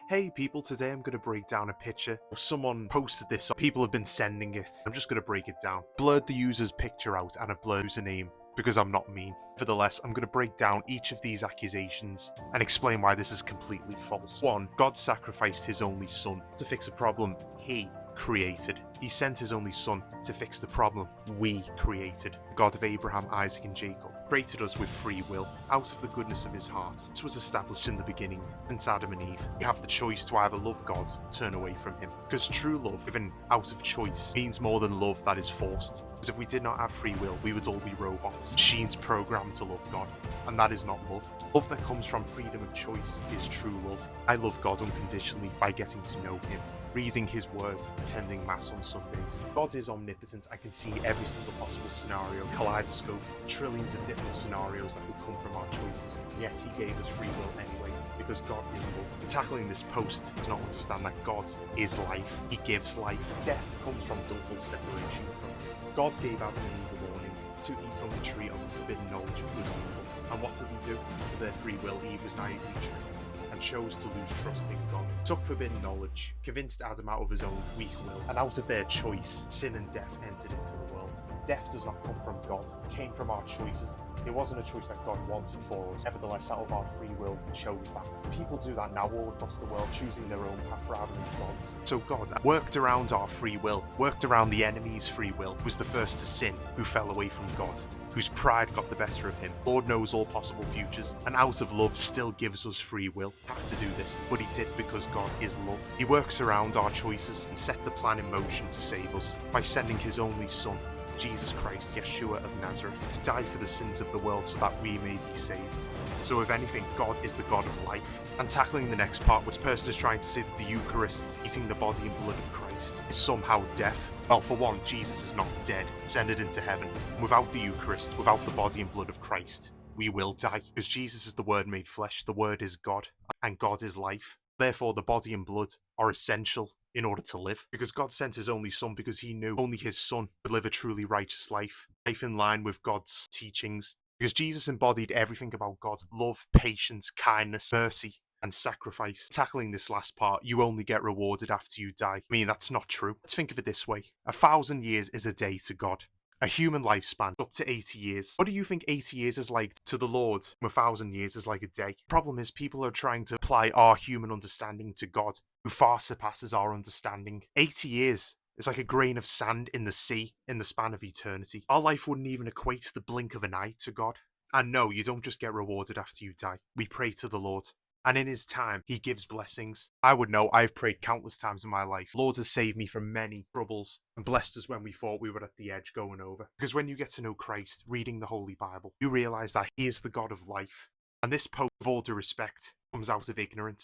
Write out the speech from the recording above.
Hey people, today I'm going to break down a picture. Someone posted this, people have been sending it. I'm just going to break it down. Blurred the user's picture out and I've blurred the username because I'm not mean. Nevertheless, I'm going to break down each of these accusations and explain why this is completely false. 1. God sacrificed his only son to fix a problem he created. He sent his only son to fix the problem we created. The God of Abraham, Isaac, and Jacob created us with free will, out of the goodness of his heart. This was established in the beginning, since Adam and Eve. We have the choice to either love God or turn away from him. Because true love, given out of choice, means more than love that is forced. Because if we did not have free will, we would all be robots, machines programmed to love God. And that is not love. Love that comes from freedom of choice is true love. I love God unconditionally by getting to know him, reading his word, attending mass on Sundays. God is omnipotent and can see every single possible scenario, kaleidoscope, trillions of different scenarios that would come from our choices. Yet he gave us free will anyway, because God is love. Tackling this post does not understand that God is life. He gives life. Death comes from willful separation from him. God gave Adam and Eve a warning to eat from the tree of the forbidden knowledge of good and evil. And what did he do? To their free will, Eve was naively tricked and chose to lose trust in God. Took forbidden knowledge, convinced Adam out of his own weak will, and out of their choice, sin and death entered into the world. Death does not come from God, it came from our choices. It wasn't a choice that God wanted for us. Nevertheless, out of our free will, we chose that. People do that now all across the world, choosing their own path rather than God's. So God worked around our free will, worked around the enemy's free will, was the first to sin, who fell away from God, whose pride got the better of him. Lord knows all possible futures, and out of love still gives us free will. Have to do this, but he did because God is love. He works around our choices and set the plan in motion to save us by sending his only son, Jesus Christ, Yeshua of Nazareth, to die for the sins of the world so that we may be saved. So if anything, God is the God of life. And tackling the next part, this person is trying to say that the Eucharist, eating the body and blood of Christ, is somehow death. Well, for one, Jesus is not dead, ascended into heaven. And without the Eucharist, without the body and blood of Christ, we will die. Because Jesus is the Word made flesh, the Word is God, and God is life. Therefore, the body and blood are essential in order to live. Because God sent his only son because he knew only his son could live a truly righteous life in line with God's teachings. Because Jesus embodied everything about God: love, patience, kindness, mercy, and sacrifice. Tackling this last part, you only get rewarded after you die. I mean, that's not true. Let's think of it this way. 1,000 years is a day to God. A human lifespan up to 80 years. What do you think 80 years is like to the Lord? 1,000 years is like a day. The problem is people are trying to apply our human understanding to God, who far surpasses our understanding. 80 years is like a grain of sand in the sea in the span of eternity. Our life wouldn't even equate to the blink of an eye to God. And no, you don't just get rewarded after you die. We pray to the Lord, and in his time, he gives blessings. I would know, I've prayed countless times in my life. Lord has saved me from many troubles and blessed us when we thought we were at the edge going over. Because when you get to know Christ, reading the Holy Bible, you realize that he is the God of life. And this post, with all due respect, comes out of ignorance.